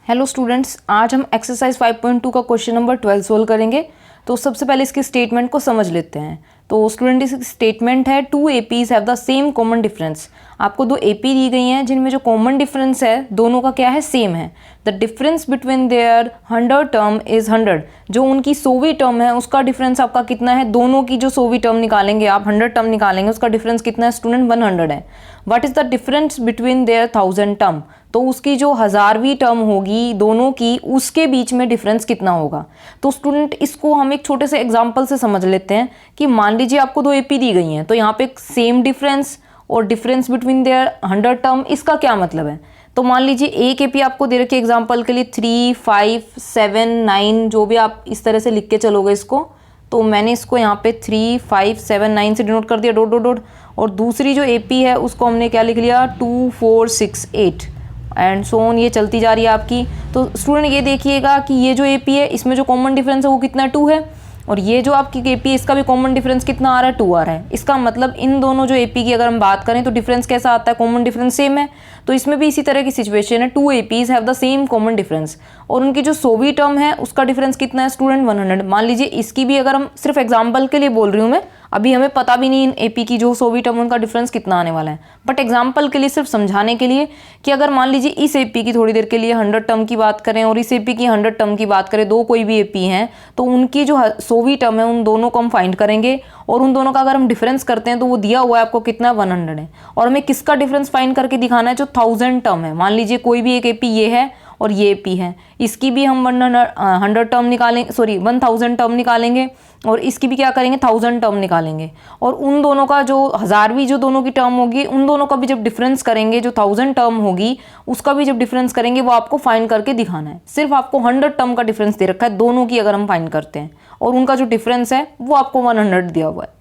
Hello students, आज हम exercise 5.2 का क्वेश्चन नंबर 12 सोल्व करेंगे। तो सबसे पहले इसके स्टेटमेंट को समझ लेते हैं। तो स्टूडेंट इस स्टेटमेंट है 2 APs have the same common difference. आपको 2 AP दी गई हैं जिनमें जो कॉमन डिफरेंस है दोनों का क्या है, सेम है। The difference between their 100 term is 100। जो उनकी 100वीं टर्म है उसका डिफरेंस आपका कितना है, दोनों की जो 100वीं टर्म निकालेंगे आप 100 टर्म निकालेंगे उसका डिफरेंस कितना है स्टूडेंट, 100 है। What is the difference between their 1000 term. तो उसकी जो 1000वीं टर्म होगी दोनों की, उसके बीच में डिफरेंस कितना होगा। तो स्टूडेंट इसको हम एक छोटे से एग्जांपल से समझ लेते हैं कि मान लीजिए आपको 2 AP दी गई हैं, तो यहाँ पे सेम डिफरेंस और डिफरेंस बिटवीन देयर 100 टर्म, इसका क्या मतलब है। तो मान लीजिए एक AP आपको दे रखी है एग्जाम्पल के लिए 3, 5, 7, 9, जो भी आप इस तरह से लिख के चलोगे इसको। तो मैंने इसको यहाँ पे 3, 5, 7, 9 से डिनोट कर दिया, डॉट डॉट डॉट। और दूसरी जो AP है उसको हमने क्या लिख लिया, 2, 4, 6, 8 एंड सो ऑन, ये चलती जा रही है आपकी। तो स्टूडेंट ये देखिएगा कि ये जो AP है इसमें जो कॉमन डिफरेंस है वो कितना, 2 है। और ये जो आपकी AP है इसका भी कॉमन डिफरेंस कितना आ रहा है, 2 आ रहा है। इसका मतलब इन दोनों जो AP की अगर हम बात करें तो डिफरेंस कैसा आता है, कॉमन डिफरेंस सेम है। तो इसमें भी इसी तरह की सिचुएशन है, 2 APs have the same common difference और उनकी जो 100वीं टर्म है उसका डिफरेंस कितना है स्टूडेंट, 100। मान लीजिए इसकी भी अगर हम सिर्फ एग्जाम्पल के लिए बोल रही हूँ मैं, अभी हमें पता भी नहीं इन AP की जो 100वीं टर्म उनका डिफरेंस कितना आने वाला है, बट एग्जाम्पल के लिए सिर्फ समझाने के लिए कि अगर मान लीजिए इस AP की थोड़ी देर के लिए 100 टर्म की बात करें और इस AP की 100 टर्म की बात करें, दो कोई भी AP हैं, तो उनकी जो 100वीं टर्म है उन दोनों को हम फाइंड करेंगे और उन दोनों का अगर हम डिफरेंस करते हैं तो वो दिया हुआ है आपको कितना, 100 है। और हमें किसका डिफरेंस फाइंड करके दिखाना है, जो 1000 टर्म है। मान लीजिए कोई भी एक AP ये है और ये AP है, इसकी भी हम 100 टर्म निकालेंगे, सॉरी 1000 टर्म निकालेंगे और इसकी भी क्या करेंगे, 1000 टर्म निकालेंगे। और उन दोनों का जो 1000वीं जो दोनों की टर्म होगी उन दोनों का भी जब डिफरेंस करेंगे, जो 1000 टर्म होगी उसका भी जब डिफरेंस करेंगे वो आपको फाइंड करके दिखाना है। सिर्फ आपको 100 टर्म का डिफरेंस दे रखा है दोनों की, अगर हम फाइंड करते हैं और उनका जो डिफरेंस है वो आपको 100 दिया हुआ है।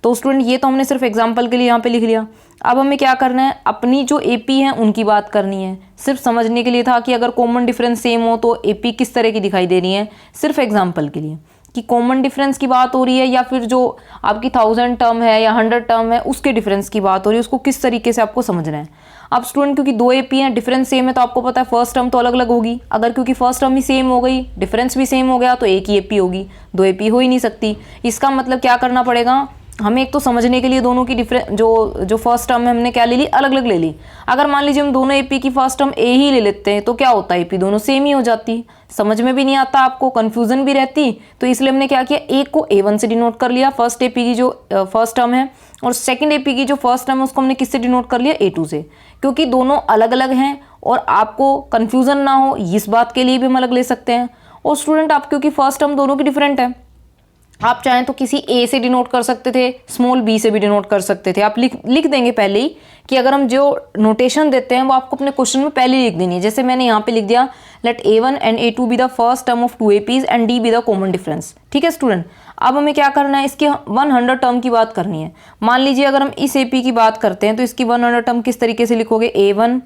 तो स्टूडेंट ये तो हमने सिर्फ एग्जाम्पल के लिए यहाँ पे लिख लिया। अब हमें क्या करना है, अपनी जो AP हैं उनकी बात करनी है। सिर्फ समझने के लिए था कि अगर कॉमन डिफरेंस सेम हो तो AP किस तरह की दिखाई दे रही है, सिर्फ एग्जाम्पल के लिए कि कॉमन डिफरेंस की बात हो रही है या फिर जो आपकी 1000 टर्म है या 100 टर्म है उसके डिफरेंस की बात हो रही है, उसको किस तरीके से आपको समझना है। अब स्टूडेंट क्योंकि 2 AP हैं, डिफरेंस सेम है, तो आपको पता है फर्स्ट टर्म तो अलग अलग होगी। अगर क्योंकि फर्स्ट टर्म ही सेम हो गई, डिफरेंस भी सेम हो गया, तो एक ही AP होगी, 2 AP हो ही नहीं सकती। इसका मतलब क्या करना पड़ेगा हमें, एक तो समझने के लिए दोनों की डिफरेंस जो फर्स्ट टर्म है हमने क्या ले ली, अलग अलग ले ली। अगर मान लीजिए हम दोनों AP की फर्स्ट टर्म A ही ले लेते हैं तो क्या होता है, AP दोनों सेम ही हो जाती, समझ में भी नहीं आता, आपको कंफ्यूजन भी रहती। तो इसलिए हमने क्या किया, एक को A1 से डिनोट कर लिया, फर्स्ट AP की जो फर्स्ट टर्म है, और सेकेंड AP की जो फर्स्ट टर्म है उसको हमने किससे डिनोट कर लिया, A2 से, क्योंकि दोनों अलग अलग हैं और आपको कन्फ्यूजन ना हो इस बात के लिए भी हम अलग ले सकते हैं। और स्टूडेंट आप क्योंकि फर्स्ट टर्म दोनों की डिफरेंट है, आप चाहें तो किसी A से डिनोट कर सकते थे, स्मॉल b से भी डिनोट कर सकते थे। आप लिख देंगे पहले ही कि अगर हम जो नोटेशन देते हैं वो आपको अपने क्वेश्चन में पहले ही लिख देनी है। जैसे मैंने यहाँ पे लिख दिया, let A1 and A2 be the first term of 2 APs and D be the common difference. ठीक है स्टूडेंट, अब हमें क्या करना है, इसकी 100 टर्म की बात करनी है। मान लीजिए अगर हम इस AP की बात करते हैं तो इसकी 100 टर्म किस तरीके से लिखोगे, A1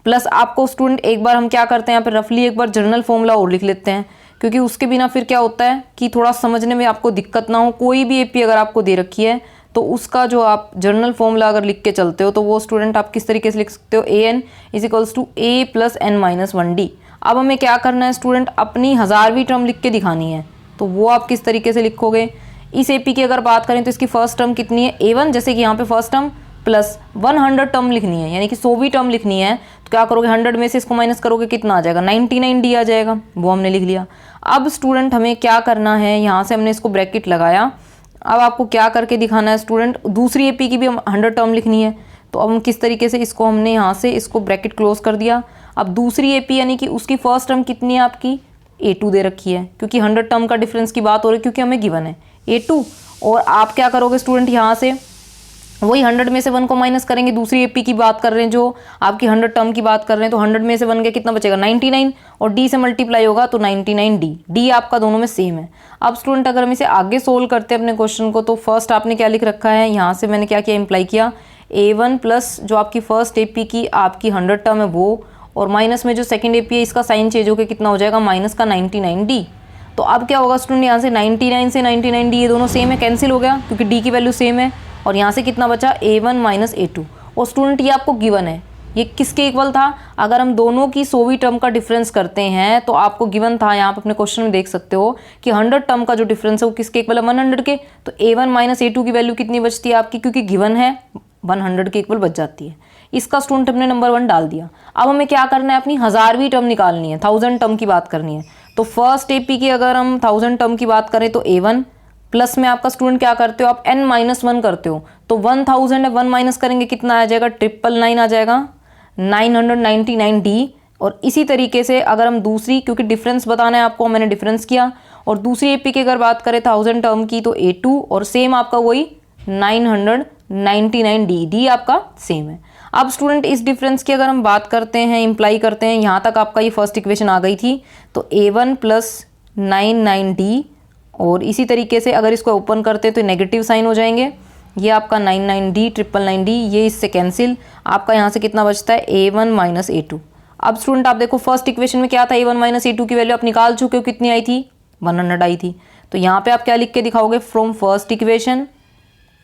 प्लस आपको स्टूडेंट एक बार हम क्या करते हैं यहाँ पे रफली एक बार जनरल फॉर्मूला और लिख लेते हैं, क्योंकि उसके बिना फिर क्या होता है कि थोड़ा समझने में आपको दिक्कत ना हो। कोई भी AP अगर आपको दे रखी है तो उसका जो आप जनरल फॉर्मूला अगर लिख के चलते हो तो वो स्टूडेंट आप किस तरीके से लिख सकते हो, AN is equals to A plus N-1D। अब हमें क्या करना है स्टूडेंट, अपनी 1000वीं टर्म लिख के दिखानी है, तो वो आप किस तरीके से लिखोगे। इस AP की अगर बात करें तो इसकी फर्स्ट टर्म कितनी है, A1, जैसे कि यहाँ पे फर्स्ट टर्म प्लस 100 टर्म लिखनी है, यानी कि 100वीं टर्म लिखनी है। तो क्या करोगे, 100 में से इसको माइनस करोगे, कितना आ जाएगा, 99D आ जाएगा, वो हमने लिख लिया। अब स्टूडेंट हमें क्या करना है, यहाँ से हमने इसको ब्रैकेट लगाया। अब आपको क्या करके दिखाना है स्टूडेंट, दूसरी AP की भी हम 100 टर्म लिखनी है, तो अब हम किस तरीके से इसको हमने यहाँ से इसको ब्रैकेट क्लोज कर दिया। अब दूसरी AP यानी कि उसकी फर्स्ट टर्म कितनी है आपकी, A2 दे रखी है, क्योंकि 100 टर्म का डिफरेंस की बात हो रही है, क्योंकि हमें गिवन है A2। और आप क्या करोगे स्टूडेंट, यहाँ से वही 100 में से 1 को माइनस करेंगे, दूसरी AP की बात कर रहे हैं जो आपकी 100 टर्म की बात कर रहे हैं, तो 100 में से 1 के कितना बचेगा, 99, और D से मल्टीप्लाई होगा तो 99D आपका दोनों में सेम है। अब स्टूडेंट अगर हम इसे आगे सोल्व करते हैं अपने क्वेश्चन को, तो फर्स्ट आपने क्या लिख रखा है, यहाँ से मैंने क्या किया, इम्प्लाई किया A1 प्लस जो आपकी फर्स्ट AP की आपकी 100 टर्म है वो, और माइनस में जो सेकेंड AP है इसका साइन चेंज होकर कितना हो जाएगा, माइनस का 99D। तो अब क्या होगा स्टूडेंट, यहाँ से 99 से 99D ये दोनों सेम है, कैंसिल हो गया क्योंकि D की वैल्यू सेम है, और यहाँ से कितना बचा, A1 माइनस A2। और स्टूडेंट ये आपको गिवन है, ये किसके इक्वल था? अगर हम दोनों की 100वीं टर्म का डिफरेंस करते हैं तो आपको गिवन था, यहाँ पे अपने क्वेश्चन में देख सकते हो कि 100 टर्म का जो डिफरेंस है वो किसके इक्वल है? 100 के। तो a1 माइनस a2 की वैल्यू कितनी बचती है आपकी? क्योंकि गिवन है 100 के इक्वल बच जाती है। इसका स्टूडेंट हमने नंबर 1 डाल दिया। अब हमें क्या करना है? अपनी 1000वीं टर्म निकालनी है, 1000 टर्म की बात करनी है। तो फर्स्ट AP की अगर हम 1000 टर्म की बात करें तो a1 प्लस में आपका स्टूडेंट क्या करते हो आप? n-1 करते हो। तो 1000 है, 1 माइनस करेंगे कितना आ जाएगा? 999 आ जाएगा, 999D। और इसी तरीके से अगर हम दूसरी, क्योंकि डिफरेंस बताना है आपको, मैंने डिफरेंस किया। और दूसरी AP की अगर बात करें 1000 टर्म की तो a2 और सेम आपका वही 999D, डी आपका सेम है। अब स्टूडेंट इस डिफरेंस की अगर हम बात करते हैं, इम्प्लाई करते हैं, यहाँ तक आपका ये फर्स्ट इक्वेशन आ गई थी। तो a1 प्लस 99D और इसी तरीके से अगर इसको ओपन करते हैं तो नेगेटिव साइन हो जाएंगे। ये आपका 99D 999D, ये इससे कैंसिल। आपका यहाँ से कितना बचता है? a1 minus a2। अब स्टूडेंट आप देखो फर्स्ट इक्वेशन में क्या था? a1 माइनस a2 की वैल्यू आप निकाल चुके हो, कितनी आई थी? 100 आई थी। तो यहाँ पे आप क्या लिख के दिखाओगे? फ्रॉम फर्स्ट इक्वेशन,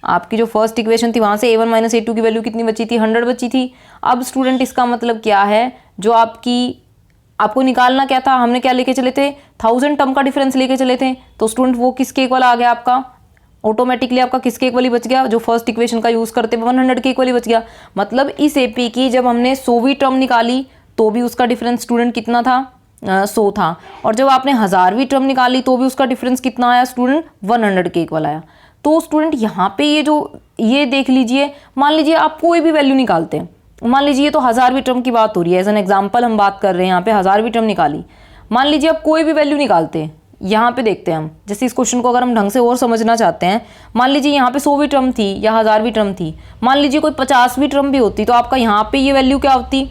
आपकी जो फर्स्ट इक्वेशन थी वहाँ से a1 माइनस a2 की वैल्यू कितनी बची थी? 100 बची थी। अब स्टूडेंट इसका मतलब क्या है? जो आपको निकालना क्या था? हमने क्या लेके चले थे? 1000 टर्म का डिफरेंस लेके चले थे। तो स्टूडेंट वो किसके इक्वल आ गया आपका? ऑटोमेटिकली आपका किसके इक्वल ही बच गया? जो फर्स्ट इक्वेशन का यूज करते 100 के इक्वल ही बच गया। मतलब इस AP की जब हमने 100वीं टर्म निकाली तो भी उसका डिफरेंस स्टूडेंट कितना था? 100 था। और जब आपने 1000वीं टर्म निकाली तो भी उसका डिफरेंस कितना आया स्टूडेंट? 100 के इक्वल आया। तो स्टूडेंट यहाँ पे ये देख लीजिए, मान लीजिए आप कोई भी वैल्यू निकालते हैं, मान लीजिए ये तो 1000वीं टर्म की बात हो रही है, एज एन एग्जाम्पल हम बात कर रहे हैं, यहाँ पे 1000वीं टर्म निकाली। मान लीजिए आप कोई भी वैल्यू निकालते हैं, यहाँ पे देखते हैं हम, जैसे इस क्वेश्चन को अगर हम ढंग से और समझना चाहते हैं, मान लीजिए यहाँ पे 100वीं टर्म थी या 1000वीं टर्म थी, मान लीजिए कोई 50वीं टर्म भी होती तो आपका यहाँ पे ये वैल्यू क्या होती?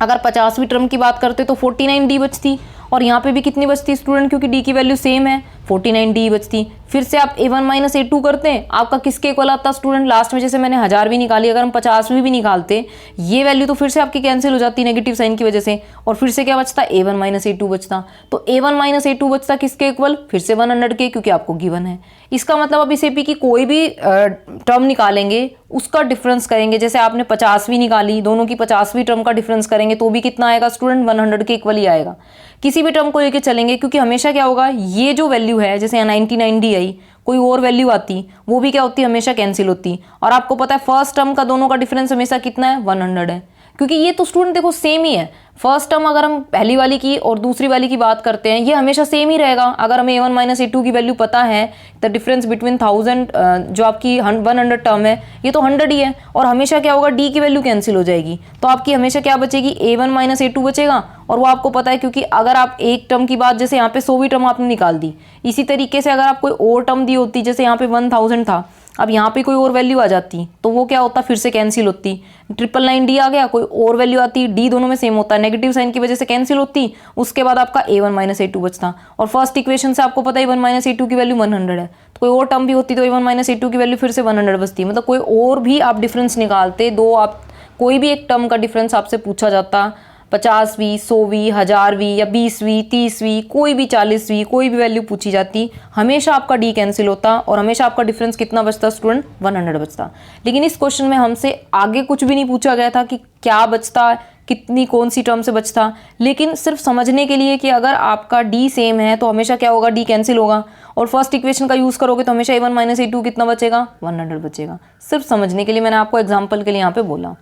अगर 50वीं टर्म की बात करते तो 49D बचती। और यहाँ पे भी कितनी बचती स्टूडेंट? क्योंकि D की वैल्यू सेम है, 49D बचती। फिर से आप a1 माइनस a2 करते हैं, आपका किसके इक्वल आता स्टूडेंट? लास्ट में जैसे मैंने 1000वीं निकाली, अगर हम 50वीं भी निकालते ये वैल्यू तो फिर से आपकी कैंसिल हो जाती नेगेटिव साइन की वजह से। और फिर से क्या बचता? a1 माइनस a2 बचता। तो a1 माइनस a2 बचता किसके इक्वल? फिर से 100 के, क्योंकि आपको गिवन है। इसका मतलब अब इस AP की कोई भी टर्म निकालेंगे उसका डिफरेंस करेंगे, जैसे आपने 50वीं निकाली, दोनों की 50वीं टर्म का डिफरेंस करेंगे तो भी कितना आएगा स्टूडेंट? 100 के इक्वल ही आएगा। किसी भी टर्म को लेके चलेंगे, क्योंकि हमेशा क्या होगा, ये जो वैल्यू है, जैसे 99D आई, कोई और वैल्यू आती वो भी क्या होती? हमेशा कैंसिल होती। और आपको पता है फर्स्ट टर्म का दोनों का डिफरेंस हमेशा कितना है? 100 है। क्योंकि ये तो स्टूडेंट देखो सेम ही है। फर्स्ट टर्म अगर हम पहली वाली की और दूसरी वाली की बात करते हैं, ये हमेशा सेम ही रहेगा। अगर हमें a1 माइनस a2 की वैल्यू पता है, द डिफरेंस बिटवीन 1000 जो आपकी 100 टर्म है ये तो 100 ही है। और हमेशा क्या होगा? D की वैल्यू कैंसिल हो जाएगी, तो आपकी हमेशा क्या बचेगी? a1 माइनस a2 बचेगा। और वो आपको पता है, क्योंकि अगर आप एक टर्म की बात, जैसे यहाँ पे 100वीं टर्म आपने निकाल दी, इसी तरीके से अगर आप कोई और टर्म दी होती, जैसे यहाँ पे 1000 था, अब यहाँ पे कोई और वैल्यू आ जाती तो वो क्या होता? फिर से कैंसिल होती। 999D आ गया, कोई और वैल्यू आती, D दोनों में सेम होता है, नेगेटिव साइन की वजह से कैंसिल होती। उसके बाद आपका a1 माइनस a2 बचता। और फर्स्ट इक्वेशन से आपको पता है a1 माइनस a2 की वैल्यू 100 है, तो कोई और टर्म भी होती तो a1 माइनस a2 की वैल्यू फिर से 100 बचती। मतलब कोई और भी आप डिफरेंस निकालते, आप कोई भी एक टर्म का डिफरेंस आपसे पूछा जाता, 50वीं, 100वीं, 1000वीं या 20वीं, 30वीं, कोई भी 40वीं, कोई भी वैल्यू पूछी जाती, हमेशा आपका D कैंसिल होता और हमेशा आपका डिफरेंस कितना बचता स्टूडेंट? 100 बचता। लेकिन इस क्वेश्चन में हमसे आगे कुछ भी नहीं पूछा गया था कि क्या बचता, कितनी कौन सी टर्म से बचता, लेकिन सिर्फ समझने के लिए कि अगर आपका D सेम है तो हमेशा क्या होगा? D कैंसिल होगा। और फर्स्ट इक्वेशन का यूज़ करोगे तो हमेशा a1 माइनस a2 कितना बचेगा? 100 बचेगा। सिर्फ समझने के लिए मैंने आपको एग्जाम्पल के लिए यहाँ पे बोला।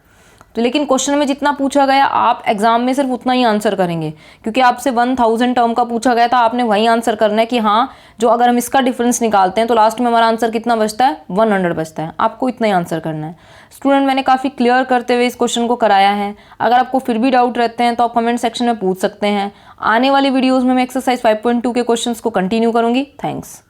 तो लेकिन क्वेश्चन में जितना पूछा गया आप एग्जाम में सिर्फ उतना ही आंसर करेंगे, क्योंकि आपसे 1000 टर्म का पूछा गया था, आपने वही आंसर करना है कि हाँ, जो अगर हम इसका डिफरेंस निकालते हैं तो लास्ट में हमारा आंसर कितना बचता है? 100 बचता है। आपको इतना ही आंसर करना है। स्टूडेंट मैंने काफ़ी क्लियर करते हुए इस क्वेश्चन को कराया है। अगर आपको फिर भी डाउट रहते हैं तो आप कमेंट सेक्शन में पूछ सकते हैं। आने वाली वीडियोज़ में मैं एक्सरसाइज 5.2 के क्वेश्चन को कंटिन्यू करूँगी। थैंक्स।